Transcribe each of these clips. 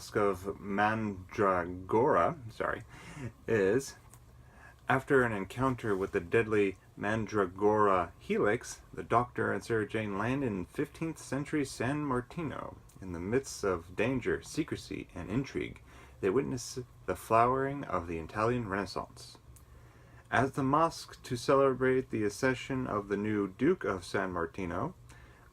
Masque of Mandragora, is after an encounter with the deadly Mandragora helix, the Doctor and Sarah Jane land in 15th century San Martino. In the midst of danger, secrecy, and intrigue, they witness the flowering of the Italian Renaissance. As the Masque to celebrate the accession of the new Duke of San Martino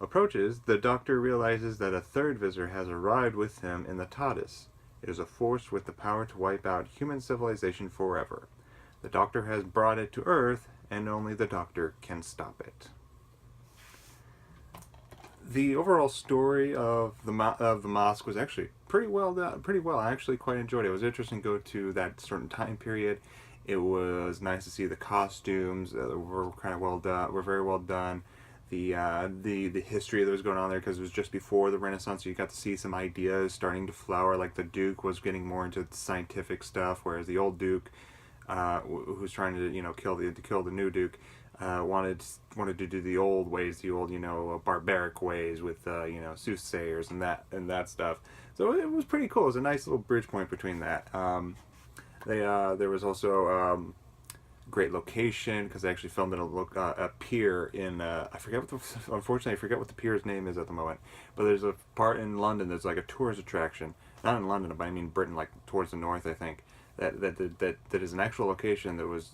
approaches, the Doctor realizes that a third visitor has arrived with him in the TARDIS. It is a force with the power to wipe out human civilization forever. The Doctor has brought it to Earth, and only the Doctor can stop it. The overall story of the Masque was actually pretty well done. Pretty well. I actually quite enjoyed it. It was interesting to go to that certain time period. It was nice to see the costumes were kind of well done. Were very well done. The history that was going on there, because it was just before the Renaissance, so you got to see some ideas starting to flower. Like the Duke was getting more into scientific stuff, whereas the old Duke, who's trying to kill the new Duke, wanted to do the old ways, the old barbaric ways with soothsayers and that stuff. So it was pretty cool. It was a nice little bridge point between that. There was also great location, because they actually filmed in a pier in unfortunately I forget what the pier's name is at the moment, but there's a part in London that's like a tourist attraction, not in London but I mean Britain, like towards the north, I think, that is an actual location that was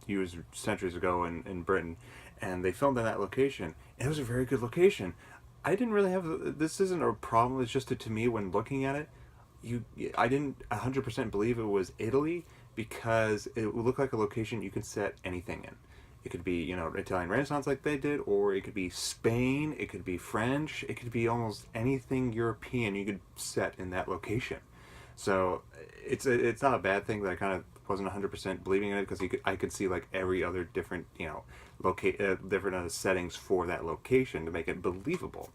used centuries ago in Britain, and they filmed in that location, and it was a very good location. I didn't really have, this isn't a problem, it's just that to me when looking at it, I didn't 100% believe it was Italy, because it would look like a location you could set anything in. It could be, Italian Renaissance like they did, or it could be Spain, it could be French, it could be almost anything European you could set in that location. So it's not a bad thing that I kind of wasn't 100% believing in it, because I could see like every other different, different settings for that location to make it believable.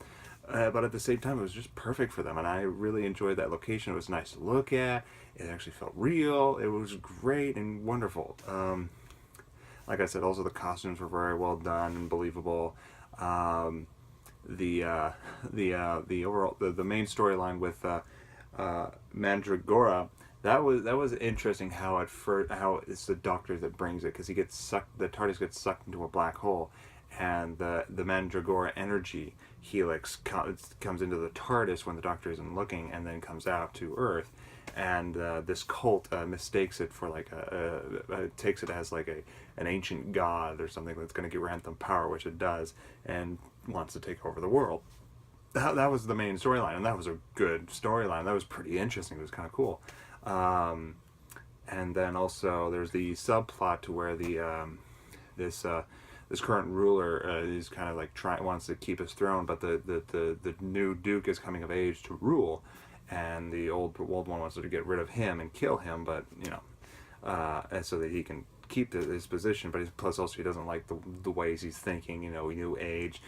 But at the same time, it was just perfect for them, and I really enjoyed that location. It was nice to look at. It actually felt real. It was great and wonderful. Like I said, also the costumes were very well done and believable. The overall the main storyline with Mandragora, that was interesting. How it's the Doctor that brings it, because he gets sucked. The TARDIS gets sucked into a black hole, and the Mandragora energy helix comes into the TARDIS when the Doctor isn't looking, and then comes out to Earth, and this cult mistakes it for like takes it as like an ancient god or something that's going to grant them power, which it does, and wants to take over the world. That was the main storyline, and that was a good storyline. That was pretty interesting. It was kind of cool. And then also there's the subplot to where this current ruler is kind of like wants to keep his throne, but the new Duke is coming of age to rule, and the old one wants to get rid of him and kill him, but and so that he can keep his position. But plus also he doesn't like the ways he's thinking, new age,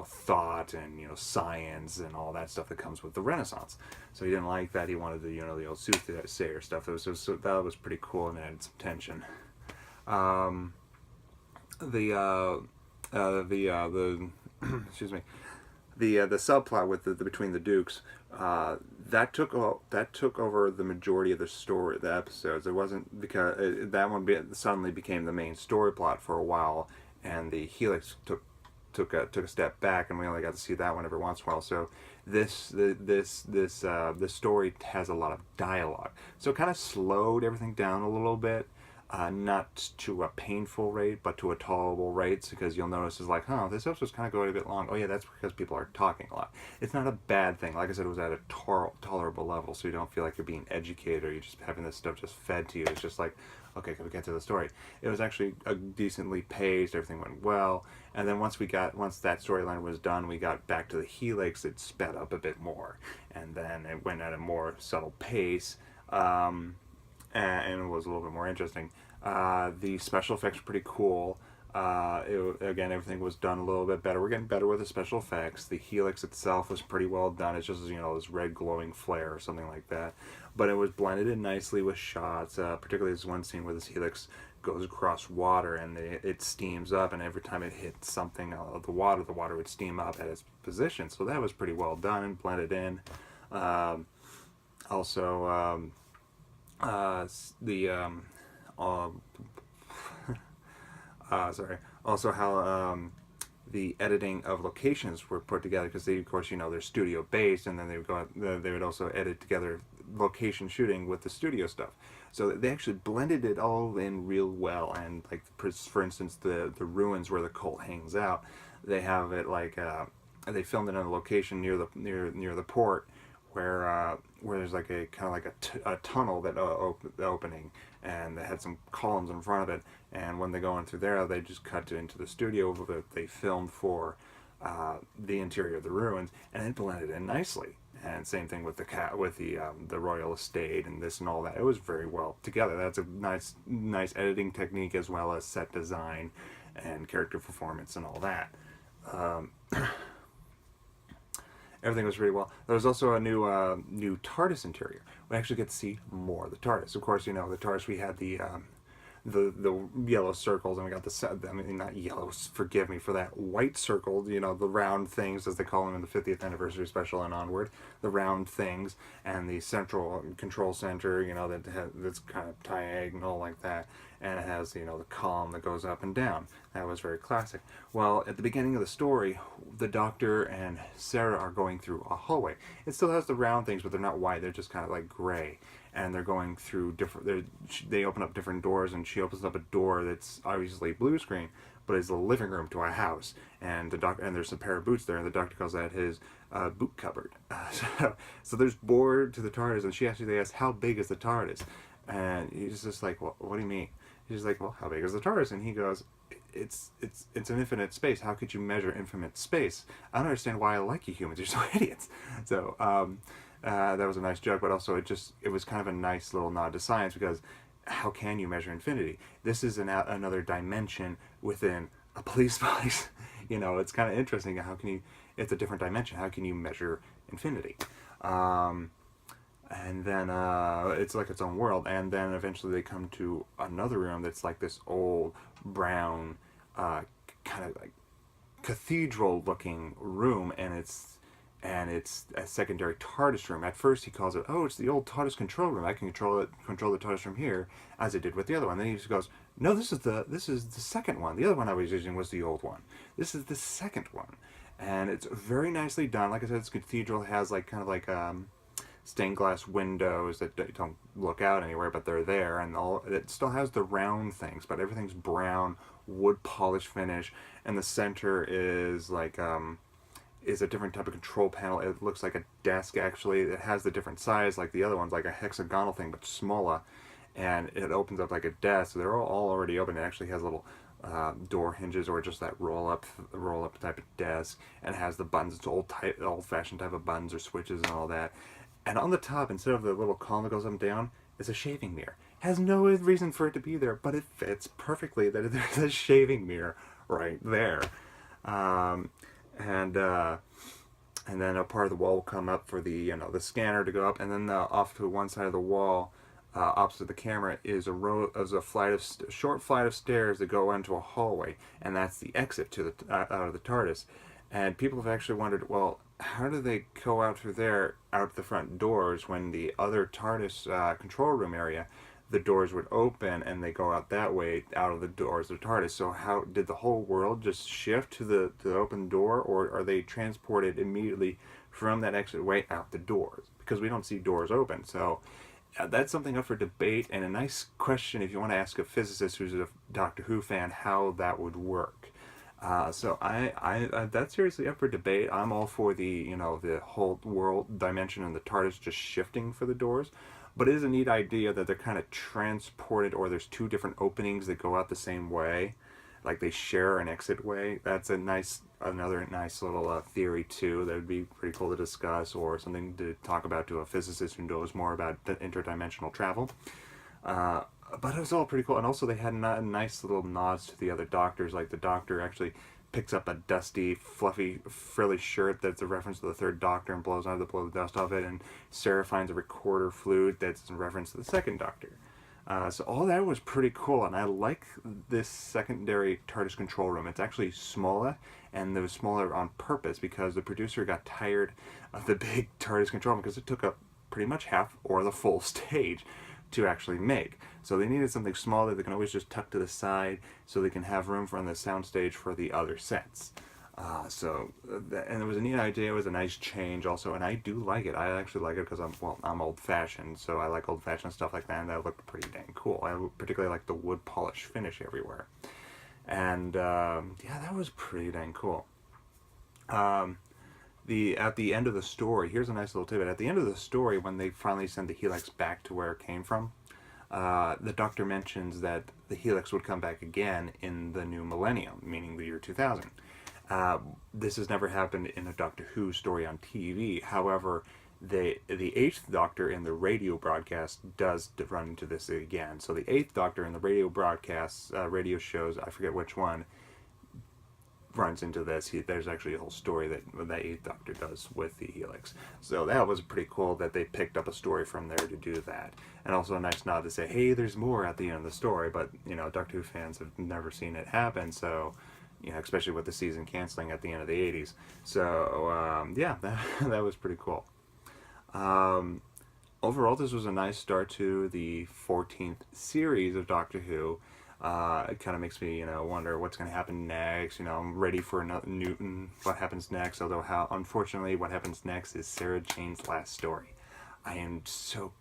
thought and science and all that stuff that comes with the Renaissance. So he didn't like that. He wanted the old soothsayer stuff. That was pretty cool and added some tension. The excuse me, the subplot with the between the Dukes, that took over the majority of the episodes. It wasn't, because that one suddenly became the main story plot for a while, and the Helix took a step back, and we only got to see that one every once in a while. So this story has a lot of dialogue, so it kind of slowed everything down a little bit. Not to a painful rate, but to a tolerable rate, because you'll notice it's like, this episode's kind of going a bit long. Oh yeah, that's because people are talking a lot. It's not a bad thing. Like I said, it was at a tolerable level, so you don't feel like you're being educated or you're just having this stuff just fed to you. It's just like, okay, can we get to the story? It was actually decently paced. Everything went well, and then once that storyline was done, we got back to the Helix. It sped up a bit more, and then it went at a more subtle pace. And it was a little bit more interesting. The special effects were pretty cool. Again, everything was done a little bit better. We're getting better with the special effects. The Helix itself was pretty well done. It's just, this red glowing flare or something like that. But it was blended in nicely with shots, particularly this one scene where this Helix goes across water and it steams up, and every time it hits something the water would steam up at its position. So that was pretty well done and blended in. Also, the uh, sorry. Also, how the editing of locations were put together because they, of course, they're studio based, and then they would go. They would also edit together location shooting with the studio stuff. So they actually blended it all in real well. And like for instance, the ruins where the cult hangs out, they have it like they filmed it on a location near the port where there's like a kind of like a tunnel that opening, and they had some columns in front of it. And when they go in through there, they just cut it into the studio that they filmed for the interior of the ruins, and it blended in nicely. And same thing with the royal estate and this and all that. It was very well together. That's a nice editing technique as well as set design and character performance and all that. Um, Everything was really well. There was also a new TARDIS interior. We actually get to see more of the TARDIS. Of course, the TARDIS. We had the yellow circles, and we got I mean, not yellow. Forgive me for that. White circles. The round things, as they call them in the 50th anniversary special and onward. The round things, and the central control center. That's kind of diagonal like that, and it has the column that goes up and down. That was very classic. Well, at the beginning of the story, the Doctor and Sarah are going through a hallway. It still has the round things, but they're not white. They're just kind of like gray, and they're going through different. They open up different doors, and she opens up a door that's obviously blue screen, but is the living room to a house. And there's a pair of boots there, and the Doctor calls that his boot cupboard. So there's board to the TARDIS, and they ask, "How big is the TARDIS?" And he's just like, "Well, what do you mean?" He's like, "Well, how big is the TARDIS?" And he goes, it's an infinite space. How could you measure infinite space? I don't understand why I like you humans. You're so idiots. So that was a nice joke, but also it was kind of a nice little nod to science, because how can you measure infinity? This is another dimension within a police box. It's kind of interesting. It's a different dimension. How can you measure infinity? And then it's like its own world. And then eventually they come to another room that's like this old brown kind of like cathedral looking room, and it's a secondary TARDIS room. At first he calls it, "Oh, it's the old TARDIS control room. I can control the TARDIS from here," as I did with the other one. Then he just goes, "No, this is the second one. The other one I was using was the old one. This is the second one." And it's very nicely done. Like I said, this cathedral has like kind of like stained glass windows that don't look out anywhere, but they're there, and it still has the round things, but everything's brown, wood polish finish, and the center is like is a different type of control panel. It looks like a desk actually. It has the different size, like the other one's like a hexagonal thing but smaller, and it opens up like a desk. So they're all already open. It actually has little door hinges, or just that roll up type of desk, and it has the buttons. It's old fashioned type of buttons or switches and all that. And on the top, instead of the little column that goes up and down, is a shaving mirror. Has no reason for it to be there, but it fits perfectly that there's a shaving mirror right there. Um, and and then a part of the wall will come up for the scanner to go up, and then off to one side of the wall, opposite the camera, is a short flight of stairs that go into a hallway, and that's the exit to the out of the TARDIS. And people have actually wondered, well, how do they go out through there, out the front doors, when the other TARDIS control room area, the doors would open and they go out that way, out of the doors of the TARDIS? So how did the whole world just shift to the open door, or are they transported immediately from that exit way out the doors? Because we don't see doors open. So that's something up for debate, and a nice question if you want to ask a physicist who's a Doctor Who fan how that would work. So that's seriously up for debate. I'm all for the whole world dimension and the TARDIS just shifting for the doors, but it is a neat idea that they're kind of transported, or there's two different openings that go out the same way, like they share an exit way. That's another nice little theory too. That would be pretty cool to discuss, or something to talk about to a physicist who knows more about the interdimensional travel. But it was all pretty cool, and also they had nice little nods to the other Doctors. Like the Doctor actually picks up a dusty, fluffy, frilly shirt that's a reference to the Third Doctor and blows the dust off it, and Sarah finds a recorder flute that's in reference to the Second Doctor. So all that was pretty cool, and I like this secondary TARDIS control room. It's actually smaller, and it was smaller on purpose because the producer got tired of the big TARDIS control room, because it took up pretty much half or the full stage to actually make. So they needed something small that they can always just tuck to the side so they can have room for on the soundstage for the other sets. And it was a neat idea. It was a nice change also, and I do like it. I actually like it because I'm old-fashioned, so I like old-fashioned stuff like that, and that looked pretty dang cool. I particularly like the wood polish finish everywhere. And yeah, that was pretty dang cool. At the end of the story, here's a nice little tidbit. At the end of the story, when they finally send the Helix back to where it came from, the Doctor mentions that the Helix would come back again in the new millennium, meaning the year 2000. This has never happened in a Doctor Who story on TV. However, the Eighth Doctor in the radio broadcast does run into this again. So the Eighth Doctor in the radio broadcasts, radio shows, I forget which one, runs into this. There's actually a whole story that the Eighth Doctor does with the Helix. So that was pretty cool that they picked up a story from there to do that. And also a nice nod to say, hey, there's more at the end of the story. But, Doctor Who fans have never seen it happen, so... especially with the season canceling at the end of the 80s. So, yeah, that was pretty cool. Overall, this was a nice start to the 14th series of Doctor Who. It kind of makes me, wonder what's going to happen next. I'm ready for another Newton, what happens next, although unfortunately what happens next is Sarah Jane's last story. I am so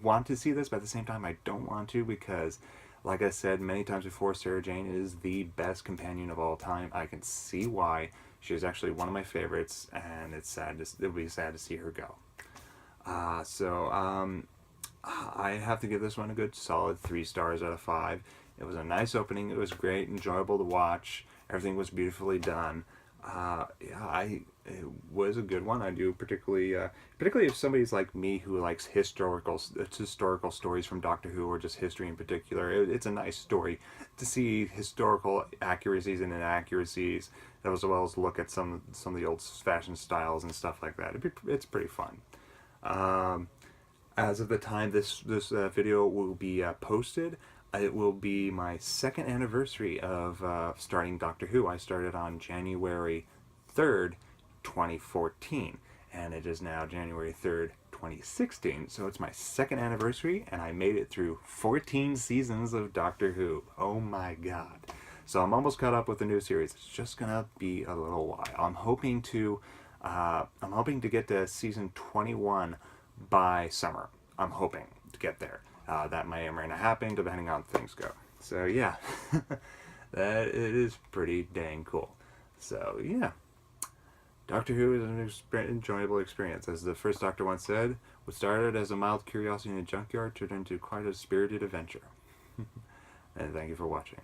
want to see this, but at the same time I don't want to because... like I said many times before, Sarah Jane is the best companion of all time. I can see why. She is actually one of my favorites, and it'll be sad to see her go. I have to give this one a good solid 3 stars out of 5. It was a nice opening. It was great, enjoyable to watch. Everything was beautifully done. It was a good one. I do particularly if somebody's like me who likes historical stories from Doctor Who or just history in particular. It's a nice story to see historical accuracies and inaccuracies, as well as look at some of the old-fashioned styles and stuff like that. It's pretty fun. As of the time this video will be posted, it will be my 2nd anniversary of starting Doctor Who. I started on January 3rd, 2014, and it is now January 3rd, 2016, so it's my 2nd anniversary, and I made it through 14 seasons of Doctor Who. Oh my god. So I'm almost caught up with the new series. It's just gonna be a little while. I'm hoping to get to season 21 by summer. I'm hoping to get there. That may or may not happen depending on things go. So yeah, it is pretty dang cool. So yeah, Doctor Who is an enjoyable experience. As the first Doctor once said, what started as a mild curiosity in a junkyard turned into quite a spirited adventure. And thank you for watching.